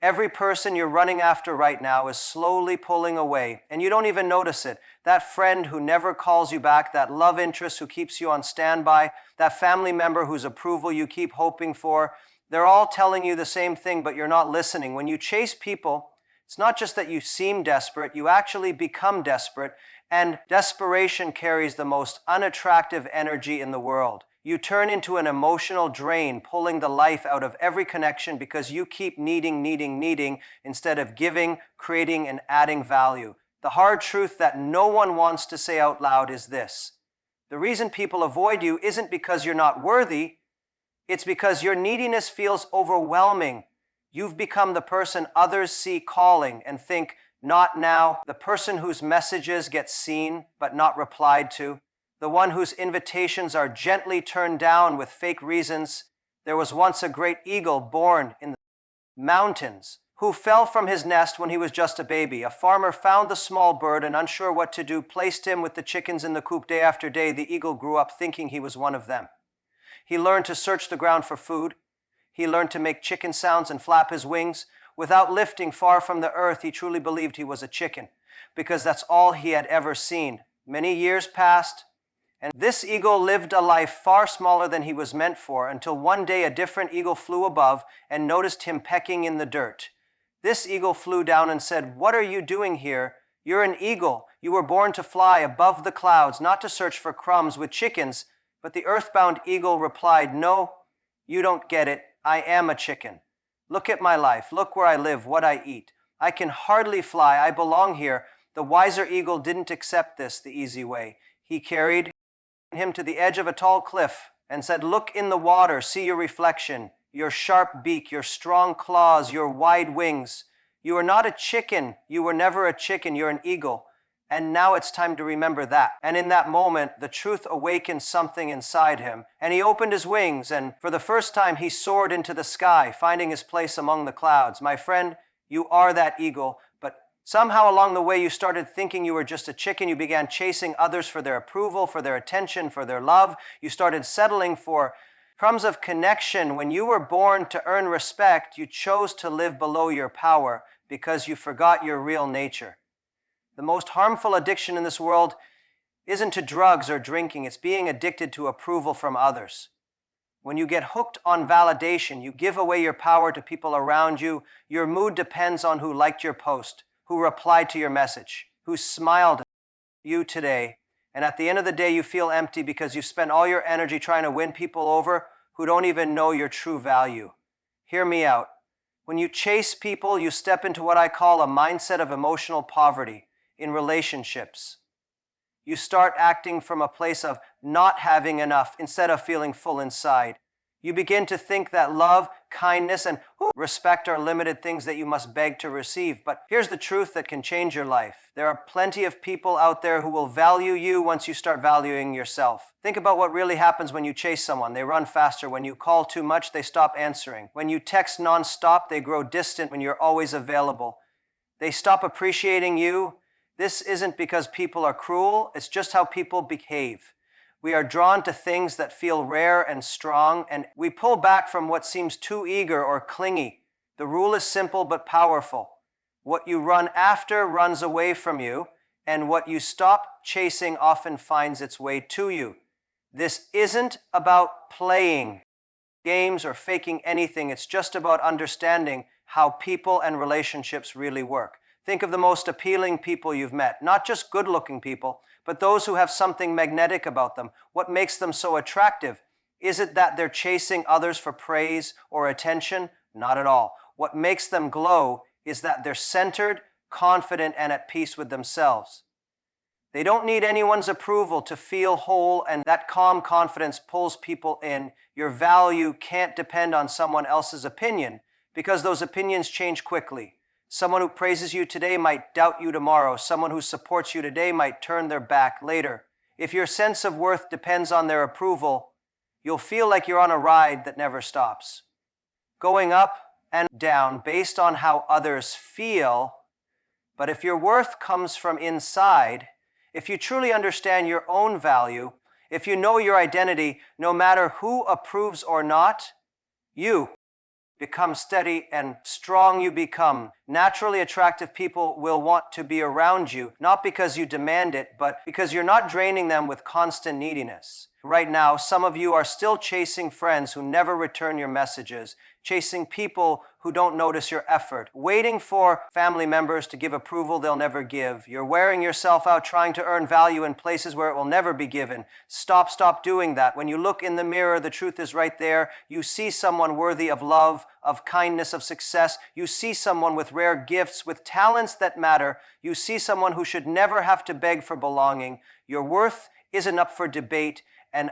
Every person you're running after right now is slowly pulling away, and you don't even notice it. That friend who never calls you back, that love interest who keeps you on standby, that family member whose approval you keep hoping for, they're all telling you the same thing, but you're not listening. When you chase people, it's not just that you seem desperate, you actually become desperate, and desperation carries the most unattractive energy in the world. You turn into an emotional drain, pulling the life out of every connection because you keep needing instead of giving, creating, and adding value. The hard truth that no one wants to say out loud is this: the reason people avoid you isn't because you're not worthy, it's because your neediness feels overwhelming. You've become the person others see calling and think, not now, the person whose messages get seen but not replied to, the one whose invitations are gently turned down with fake reasons. There was once a great eagle born in the mountains who fell from his nest when he was just a baby. A farmer found the small bird and, unsure what to do, placed him with the chickens in the coop. Day after day, the eagle grew up thinking he was one of them. He learned to search the ground for food. He learned to make chicken sounds and flap his wings. Without lifting far from the earth, he truly believed he was a chicken, because that's all he had ever seen. Many years passed, and this eagle lived a life far smaller than he was meant for, until one day a different eagle flew above and noticed him pecking in the dirt. This eagle flew down and said, "What are you doing here? You're an eagle. You were born to fly above the clouds, not to search for crumbs with chickens." But the earthbound eagle replied, "No, you don't get it. I am a chicken. Look at my life. Look where I live, what I eat. I can hardly fly. I belong here." The wiser eagle didn't accept this the easy way. He carried him to the edge of a tall cliff and said, "Look in the water, see your reflection, your sharp beak, your strong claws, your wide wings. You are not a chicken. You were never a chicken. You're an eagle. And now it's time to remember that." And in that moment, the truth awakened something inside him, and he opened his wings, and for the first time, he soared into the sky, finding his place among the clouds. My friend, you are that eagle, but somehow along the way, you started thinking you were just a chicken. You began chasing others for their approval, for their attention, for their love. You started settling for crumbs of connection. When you were born to earn respect, you chose to live below your power because you forgot your real nature. The most harmful addiction in this world isn't to drugs or drinking, it's being addicted to approval from others. When you get hooked on validation, you give away your power to people around you. Your mood depends on who liked your post, who replied to your message, who smiled at you today. And at the end of the day, you feel empty because you spent all your energy trying to win people over who don't even know your true value. Hear me out. When you chase people, you step into what I call a mindset of emotional poverty. In relationships, you start acting from a place of not having enough instead of feeling full inside. You begin to think that love, kindness, and respect are limited things that you must beg to receive. But here's the truth that can change your life. There are plenty of people out there who will value you once you start valuing yourself. Think about what really happens when you chase someone. They run faster. When you call too much, they stop answering. When you text nonstop, they grow distant when you're always available. They stop appreciating you. This isn't because people are cruel, it's just how people behave. We are drawn to things that feel rare and strong, and we pull back from what seems too eager or clingy. The rule is simple but powerful. What you run after runs away from you, and what you stop chasing often finds its way to you. This isn't about playing games or faking anything, it's just about understanding how people and relationships really work. Think of the most appealing people you've met, not just good-looking people, but those who have something magnetic about them. What makes them so attractive? Is it that they're chasing others for praise or attention? Not at all. What makes them glow is that they're centered, confident, and at peace with themselves. They don't need anyone's approval to feel whole, and that calm confidence pulls people in. Your value can't depend on someone else's opinion, because those opinions change quickly. Someone who praises you today might doubt you tomorrow. Someone who supports you today might turn their back later. If your sense of worth depends on their approval, you'll feel like you're on a ride that never stops, going up and down based on how others feel. But if your worth comes from inside, if you truly understand your own value, if you know your identity, no matter who approves or not, you become steady and strong you become, naturally attractive people will want to be around you, not because you demand it, but because you're not draining them with constant neediness. Right now, some of you are still chasing friends who never return your messages, chasing people who don't notice your effort, waiting for family members to give approval they'll never give. You're wearing yourself out trying to earn value in places where it will never be given. Stop doing that. When you look in the mirror, the truth is right there. You see someone worthy of love, of kindness, of success. You see someone with rare gifts, with talents that matter. You see someone who should never have to beg for belonging. Your worth isn't up for debate, and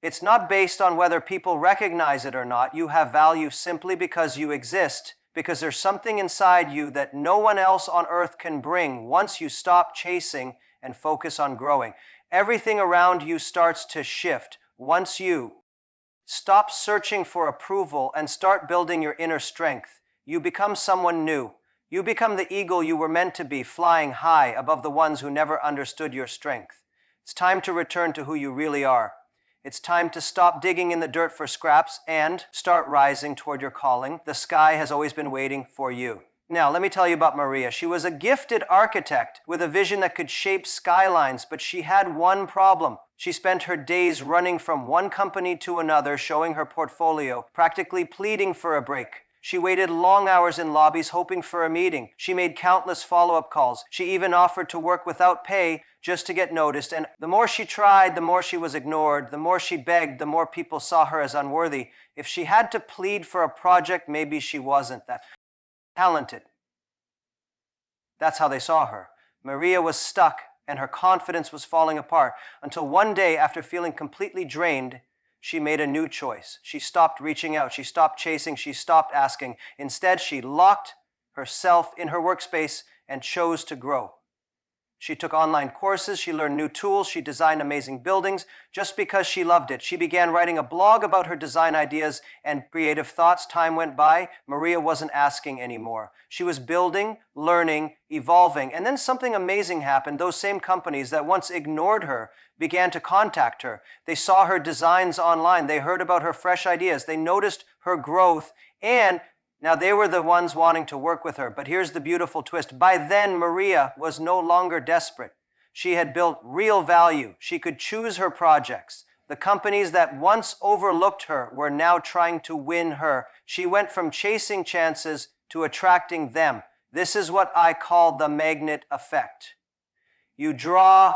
it's not based on whether people recognize it or not. You have value simply because you exist, because there's something inside you that no one else on earth can bring once you stop chasing and focus on growing. Everything around you starts to shift once you stop searching for approval and start building your inner strength. You become someone new. You become the eagle you were meant to be, flying high above the ones who never understood your strength. It's time to return to who you really are. It's time to stop digging in the dirt for scraps and start rising toward your calling. The sky has always been waiting for you. Now, let me tell you about Maria. She was a gifted architect with a vision that could shape skylines, but she had one problem. She spent her days running from one company to another, showing her portfolio, practically pleading for a break. She waited long hours in lobbies hoping for a meeting. She made countless follow-up calls. She even offered to work without pay just to get noticed. And the more she tried, the more she was ignored. The more she begged, the more people saw her as unworthy. If she had to plead for a project, maybe she wasn't that talented. That's how they saw her. Maria was stuck, and her confidence was falling apart, until one day, after feeling completely drained, she made a new choice. She stopped reaching out. She stopped chasing. She stopped asking. Instead, she locked herself in her workspace and chose to grow. She took online courses, she learned new tools, she designed amazing buildings just because she loved it. She began writing a blog about her design ideas and creative thoughts. Time went by. Maria wasn't asking anymore. She was building, learning, evolving, and then something amazing happened. Those same companies that once ignored her began to contact her. They saw her designs online. They heard about her fresh ideas. They noticed her growth, and now they were the ones wanting to work with her. But here's the beautiful twist. By then, Maria was no longer desperate. She had built real value. She could choose her projects. The companies that once overlooked her were now trying to win her. She went from chasing chances to attracting them. This is what I call the magnet effect. You draw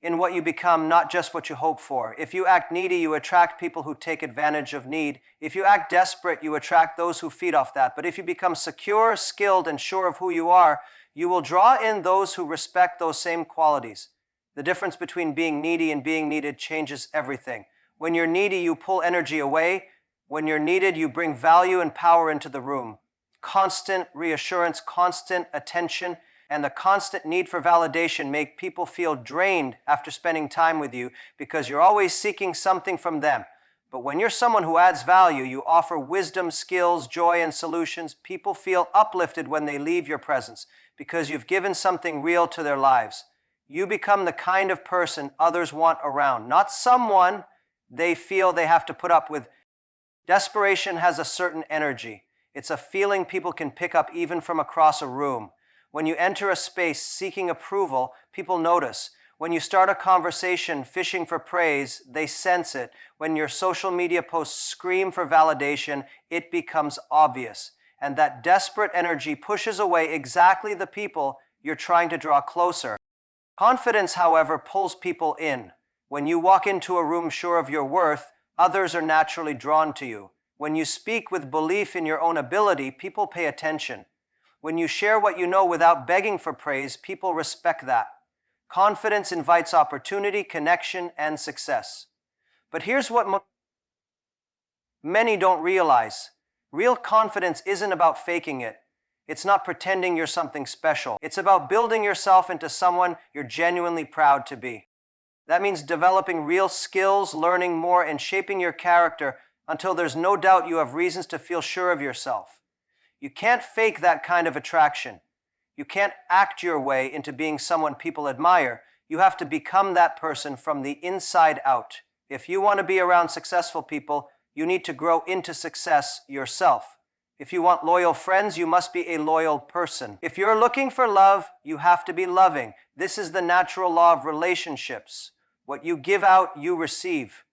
in what you become, not just what you hope for. If you act needy, you attract people who take advantage of need. If you act desperate, you attract those who feed off that. But if you become secure, skilled, and sure of who you are, you will draw in those who respect those same qualities. The difference between being needy and being needed changes everything. When you're needy, you pull energy away. When you're needed, you bring value and power into the room. Constant reassurance, constant attention, and the constant need for validation make people feel drained after spending time with you because you're always seeking something from them. But when you're someone who adds value, you offer wisdom, skills, joy, and solutions, people feel uplifted when they leave your presence because you've given something real to their lives. You become the kind of person others want around, not someone they feel they have to put up with. Desperation has a certain energy. It's a feeling people can pick up even from across a room. When you enter a space seeking approval, people notice. When you start a conversation fishing for praise, they sense it. When your social media posts scream for validation, it becomes obvious. And that desperate energy pushes away exactly the people you're trying to draw closer. Confidence, however, pulls people in. When you walk into a room sure of your worth, others are naturally drawn to you. When you speak with belief in your own ability, people pay attention. When you share what you know without begging for praise, people respect that. Confidence invites opportunity, connection, and success. But here's what many don't realize. Real confidence isn't about faking it. It's not pretending you're something special. It's about building yourself into someone you're genuinely proud to be. That means developing real skills, learning more, and shaping your character until there's no doubt you have reasons to feel sure of yourself. You can't fake that kind of attraction. You can't act your way into being someone people admire. You have to become that person from the inside out. If you want to be around successful people, you need to grow into success yourself. If you want loyal friends, you must be a loyal person. If you're looking for love, you have to be loving. This is the natural law of relationships. What you give out, you receive.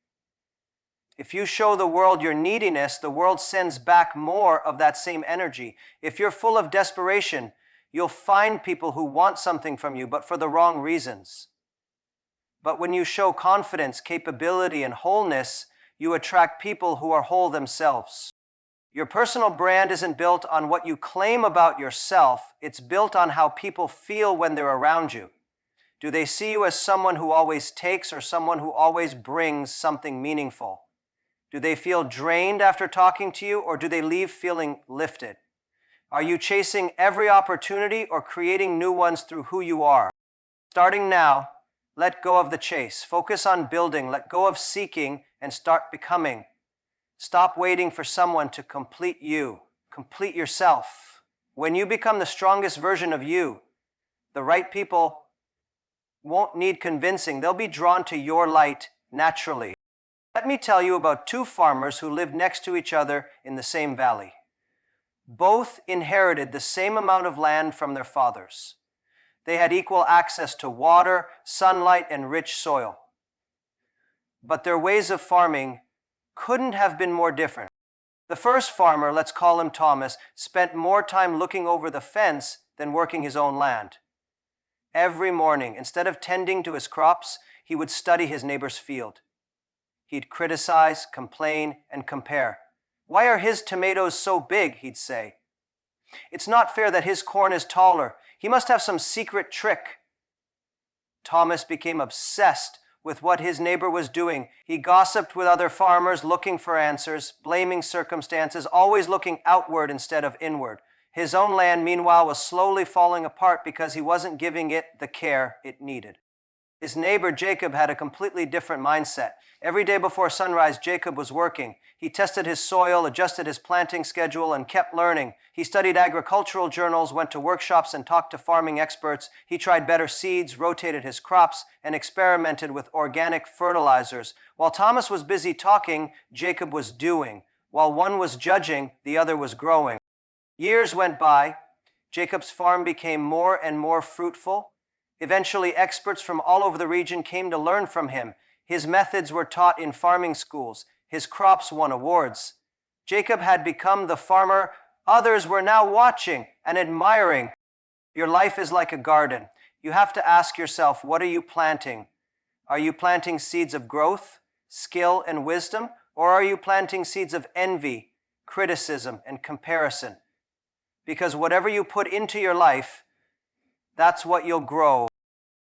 If you show the world your neediness, the world sends back more of that same energy. If you're full of desperation, you'll find people who want something from you, but for the wrong reasons. But when you show confidence, capability, and wholeness, you attract people who are whole themselves. Your personal brand isn't built on what you claim about yourself. It's built on how people feel when they're around you. Do they see you as someone who always takes or someone who always brings something meaningful? Do they feel drained after talking to you, or do they leave feeling lifted? Are you chasing every opportunity or creating new ones through who you are? Starting now, let go of the chase. Focus on building. Let go of seeking and start becoming. Stop waiting for someone to complete you. Complete yourself. When you become the strongest version of you, the right people won't need convincing. They'll be drawn to your light naturally. Let me tell you about two farmers who lived next to each other in the same valley. Both inherited the same amount of land from their fathers. They had equal access to water, sunlight, and rich soil. But their ways of farming couldn't have been more different. The first farmer, let's call him Thomas, spent more time looking over the fence than working his own land. Every morning, instead of tending to his crops, he would study his neighbor's field. He'd criticize, complain, and compare. Why are his tomatoes so big, he'd say. It's not fair that his corn is taller. He must have some secret trick. Thomas became obsessed with what his neighbor was doing. He gossiped with other farmers, looking for answers, blaming circumstances, always looking outward instead of inward. His own land, meanwhile, was slowly falling apart because he wasn't giving it the care it needed. His neighbor Jacob had a completely different mindset. Every day before sunrise, Jacob was working. He tested his soil, adjusted his planting schedule, and kept learning. He studied agricultural journals, went to workshops, and talked to farming experts. He tried better seeds, rotated his crops, and experimented with organic fertilizers. While Thomas was busy talking, Jacob was doing. While one was judging, the other was growing. Years went by. Jacob's farm became more and more fruitful. Eventually, experts from all over the region came to learn from him. His methods were taught in farming schools. His crops won awards. Jacob had become the farmer others were now watching and admiring. Your life is like a garden. You have to ask yourself, what are you planting? Are you planting seeds of growth, skill, and wisdom? Or are you planting seeds of envy, criticism, and comparison? Because whatever you put into your life, that's what you'll grow.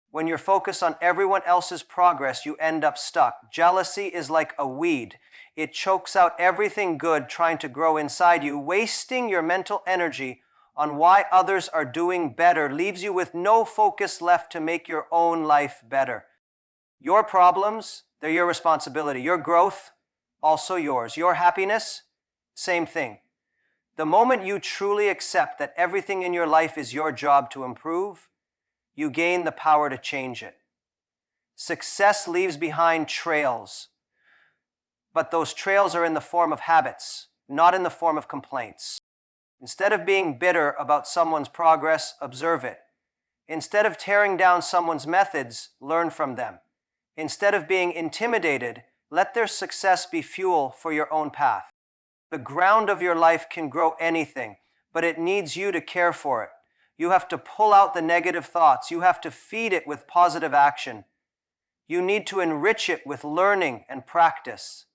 When you're focused on everyone else's progress, you end up stuck. Jealousy is like a weed. It chokes out everything good trying to grow inside you. Wasting your mental energy on why others are doing better leaves you with no focus left to make your own life better. Your problems, they're your responsibility. Your growth, also yours. Your happiness, same thing. The moment you truly accept that everything in your life is your job to improve, you gain the power to change it. Success leaves behind trails, but those trails are in the form of habits, not in the form of complaints. Instead of being bitter about someone's progress, observe it. Instead of tearing down someone's methods, learn from them. Instead of being intimidated, let their success be fuel for your own path. The ground of your life can grow anything, but it needs you to care for it. You have to pull out the negative thoughts. You have to feed it with positive action. You need to enrich it with learning and practice.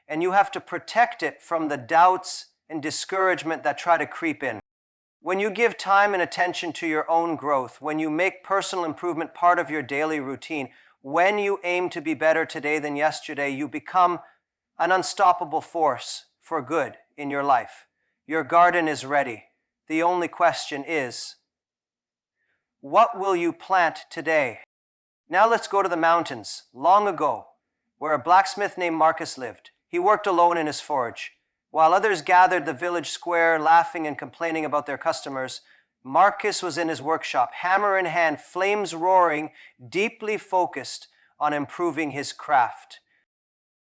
And you have to protect it from the doubts and discouragement that try to creep in. When you give time and attention to your own growth, when you make personal improvement part of your daily routine, when you aim to be better today than yesterday, you become an unstoppable force for good in your life. Your garden is ready. The only question is, what will you plant today? Now let's go to the mountains. Long ago, where a blacksmith named Marcus lived. He worked alone in his forge. While others gathered the village square, laughing and complaining about their customers, Marcus was in his workshop, hammer in hand, flames roaring, deeply focused on improving his craft.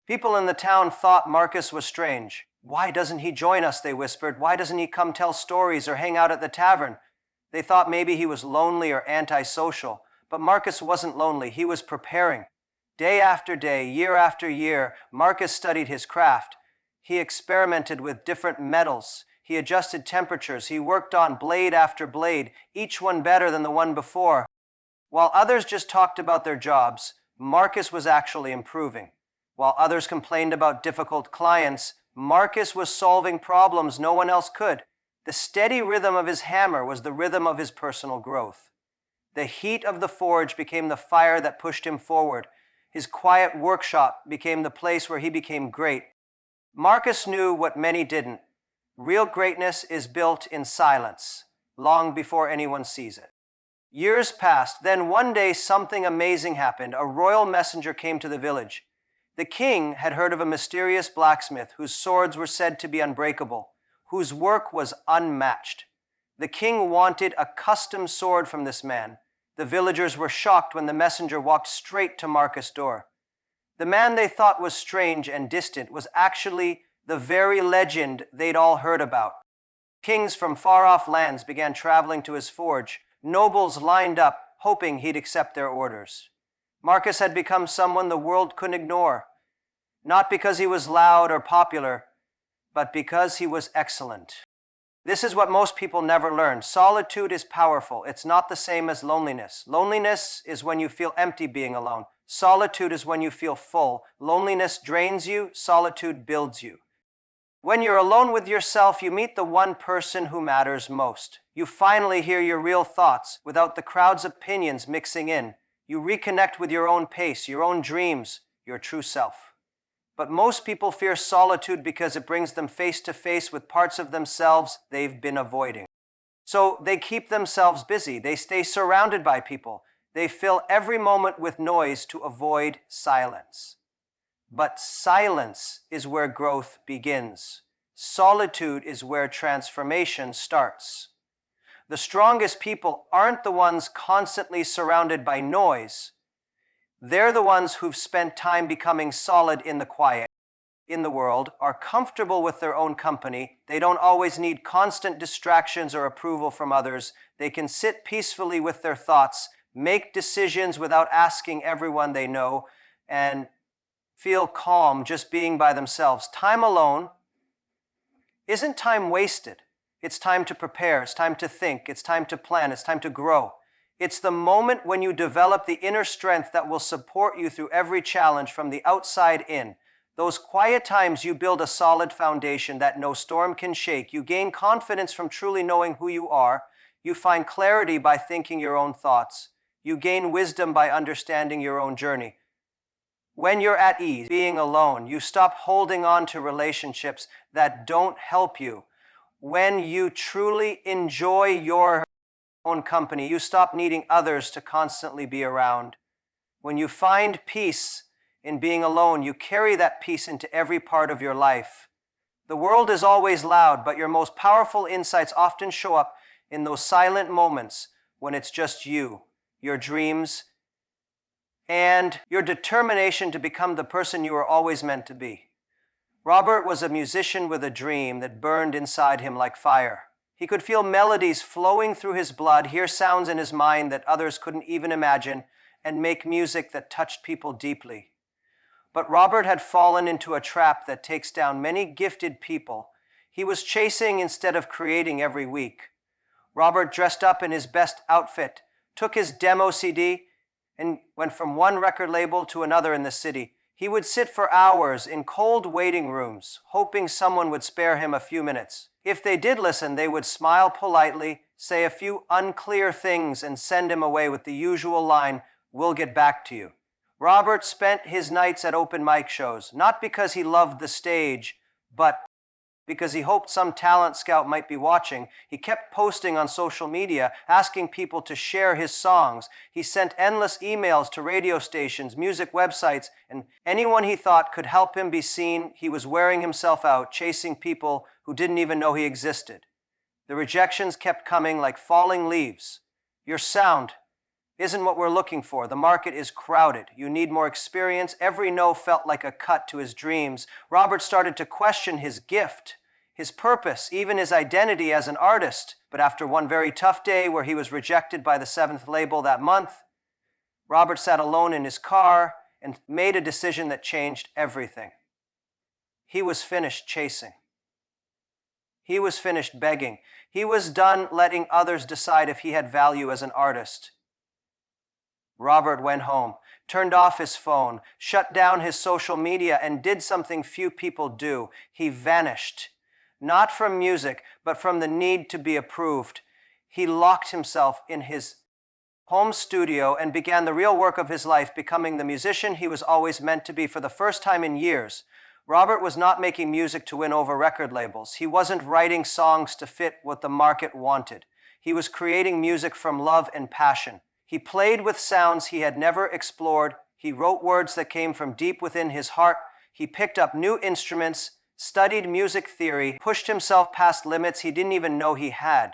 People in the town thought Marcus was strange. Why doesn't he join us, they whispered. Why doesn't he come tell stories or hang out at the tavern? They thought maybe he was lonely or antisocial. But Marcus wasn't lonely. He was preparing. Day after day, year after year, Marcus studied his craft. He experimented with different metals. He adjusted temperatures. He worked on blade after blade, each one better than the one before. While others just talked about their jobs, Marcus was actually improving. While others complained about difficult clients, Marcus was solving problems no one else could. The steady rhythm of his hammer was the rhythm of his personal growth. The heat of the forge became the fire that pushed him forward. His quiet workshop became the place where he became great. Marcus knew what many didn't. Real greatness is built in silence, long before anyone sees it. Years passed, then one day something amazing happened. A royal messenger came to the village. The king had heard of a mysterious blacksmith whose swords were said to be unbreakable, whose work was unmatched. The king wanted a custom sword from this man. The villagers were shocked when the messenger walked straight to Marcus' door. The man they thought was strange and distant was actually the very legend they'd all heard about. Kings from far-off lands began traveling to his forge. Nobles lined up, hoping he'd accept their orders. Marcus had become someone the world couldn't ignore, not because he was loud or popular, but because he was excellent. This is what most people never learn. Solitude is powerful. It's not the same as loneliness. Loneliness is when you feel empty being alone. Solitude is when you feel full. Loneliness drains you. Solitude builds you. When you're alone with yourself, you meet the one person who matters most. You finally hear your real thoughts without the crowd's opinions mixing in. You reconnect with your own pace, your own dreams, your true self. But most people fear solitude because it brings them face to face with parts of themselves they've been avoiding. So they keep themselves busy. They stay surrounded by people. They fill every moment with noise to avoid silence. But silence is where growth begins. Solitude is where transformation starts. The strongest people aren't the ones constantly surrounded by noise. They're the ones who've spent time becoming solid in the quiet, in the world, are comfortable with their own company. They don't always need constant distractions or approval from others. They can sit peacefully with their thoughts, make decisions without asking everyone they know, and feel calm just being by themselves. Time alone isn't time wasted. It's time to prepare, it's time to think, it's time to plan, it's time to grow. It's the moment when you develop the inner strength that will support you through every challenge from the outside in. Those quiet times you build a solid foundation that no storm can shake. You gain confidence from truly knowing who you are. You find clarity by thinking your own thoughts. You gain wisdom by understanding your own journey. When you're at ease, being alone, you stop holding on to relationships that don't help you. When you truly enjoy your own company, you stop needing others to constantly be around. When you find peace in being alone, you carry that peace into every part of your life. The world is always loud, but your most powerful insights often show up in those silent moments when it's just you, your dreams, and your determination to become the person you were always meant to be. Robert was a musician with a dream that burned inside him like fire. He could feel melodies flowing through his blood, hear sounds in his mind that others couldn't even imagine, and make music that touched people deeply. But Robert had fallen into a trap that takes down many gifted people. He was chasing instead of creating every week. Robert dressed up in his best outfit, took his demo CD, and went from one record label to another in the city. He would sit for hours in cold waiting rooms, hoping someone would spare him a few minutes. If they did listen, they would smile politely, say a few unclear things, and send him away with the usual line, "We'll get back to you." Robert spent his nights at open mic shows, not because he loved the stage, but because he hoped some talent scout might be watching. He kept posting on social media, asking people to share his songs. He sent endless emails to radio stations, music websites, and anyone he thought could help him be seen. He was wearing himself out, chasing people who didn't even know he existed. The rejections kept coming like falling leaves. Your sound isn't what we're looking for. The market is crowded. You need more experience. Every no felt like a cut to his dreams. Robert started to question his gift, his purpose, even his identity as an artist. But after one very tough day where he was rejected by the 7th label that month, Robert sat alone in his car and made a decision that changed everything. He was finished chasing. He was finished begging. He was done letting others decide if he had value as an artist. Robert went home, turned off his phone, shut down his social media, and did something few people do. He vanished. Not from music, but from the need to be approved. He locked himself in his home studio and began the real work of his life, becoming the musician he was always meant to be. For the first time in years, Robert was not making music to win over record labels. He wasn't writing songs to fit what the market wanted. He was creating music from love and passion. He played with sounds he had never explored. He wrote words that came from deep within his heart. He picked up new instruments, studied music theory, pushed himself past limits he didn't even know he had.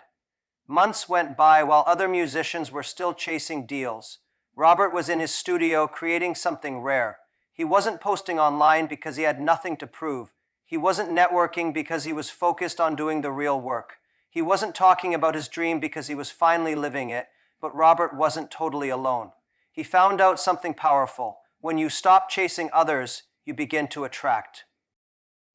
Months went by while other musicians were still chasing deals. Robert was in his studio creating something rare. He wasn't posting online because he had nothing to prove. He wasn't networking because he was focused on doing the real work. He wasn't talking about his dream because he was finally living it. But Robert wasn't totally alone. He found out something powerful. When you stop chasing others, you begin to attract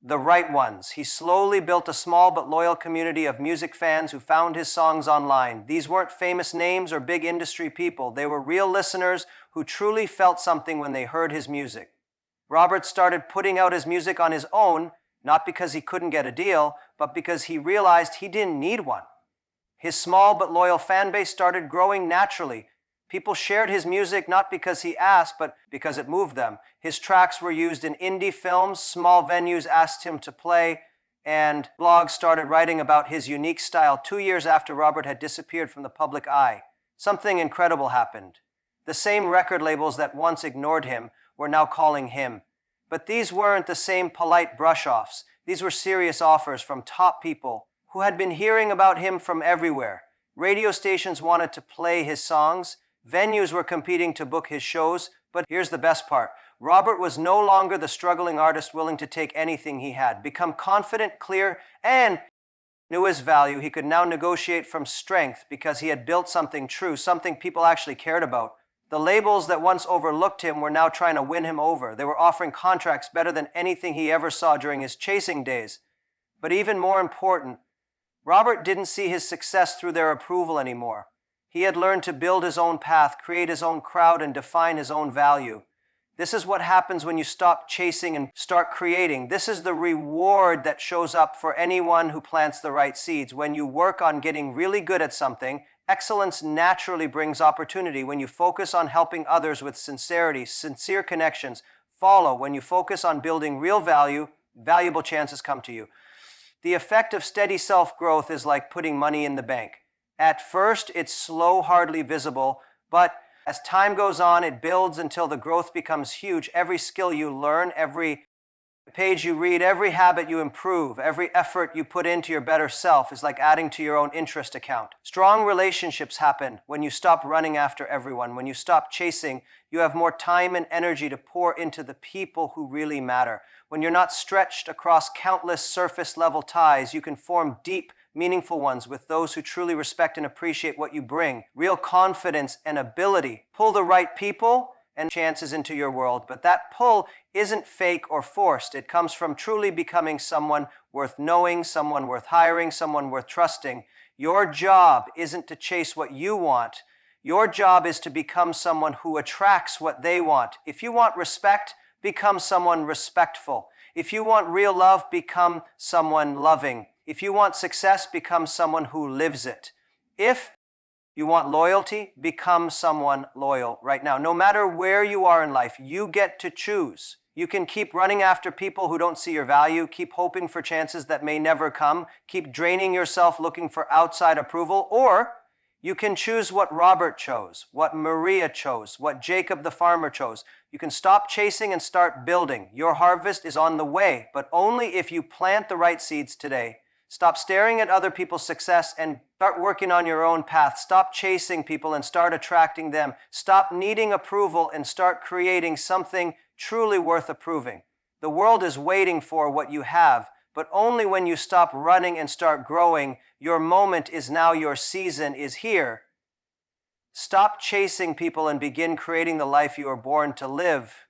the right ones. He slowly built a small but loyal community of music fans who found his songs online. These weren't famous names or big industry people. They were real listeners who truly felt something when they heard his music. Robert started putting out his music on his own, not because he couldn't get a deal, but because he realized he didn't need one. His small but loyal fan base started growing naturally. People shared his music not because he asked, but because it moved them. His tracks were used in indie films, small venues asked him to play, and blogs started writing about his unique style. 2 years after Robert had disappeared from the public eye, something incredible happened. The same record labels that once ignored him were now calling him. But these weren't the same polite brush-offs. These were serious offers from top people who had been hearing about him from everywhere. Radio stations wanted to play his songs. Venues were competing to book his shows. But here's the best part. Robert was no longer the struggling artist willing to take anything he had. Become confident, clear, and knew his value. He could now negotiate from strength because he had built something true, something people actually cared about. The labels that once overlooked him were now trying to win him over. They were offering contracts better than anything he ever saw during his chasing days. But even more important, Robert didn't see his success through their approval anymore. He had learned to build his own path, create his own crowd, and define his own value. This is what happens when you stop chasing and start creating. This is the reward that shows up for anyone who plants the right seeds. When you work on getting really good at something, excellence naturally brings opportunity. When you focus on helping others with sincerity, sincere connections follow. When you focus on building real value, valuable chances come to you. The effect of steady self-growth is like putting money in the bank. At first, it's slow, hardly visible, but as time goes on, it builds until the growth becomes huge. Every skill you learn, every page you read, every habit you improve, every effort you put into your better self is like adding to your own interest account. Strong relationships happen when you stop running after everyone. When you stop chasing, you have more time and energy to pour into the people who really matter. When you're not stretched across countless surface-level ties, you can form deep, meaningful ones with those who truly respect and appreciate what you bring. Real confidence and ability. Pull the right people and chances into your world, but that pull isn't fake or forced. It comes from truly becoming someone worth knowing, someone worth hiring, someone worth trusting. Your job isn't to chase what you want. Your job is to become someone who attracts what they want. If you want respect, become someone respectful. If you want real love, become someone loving. If you want success, become someone who lives it. If you want loyalty, become someone loyal right now. No matter where you are in life, you get to choose. You can keep running after people who don't see your value, keep hoping for chances that may never come, keep draining yourself looking for outside approval, or you can choose what Robert chose, what Maria chose, what Jacob the farmer chose. You can stop chasing and start building. Your harvest is on the way, but only if you plant the right seeds today. Stop staring at other people's success and start working on your own path. Stop chasing people and start attracting them. Stop needing approval and start creating something truly worth approving. The world is waiting for what you have, but only when you stop running and start growing. Your moment is now, your season is here. Stop chasing people and begin creating the life you are born to live.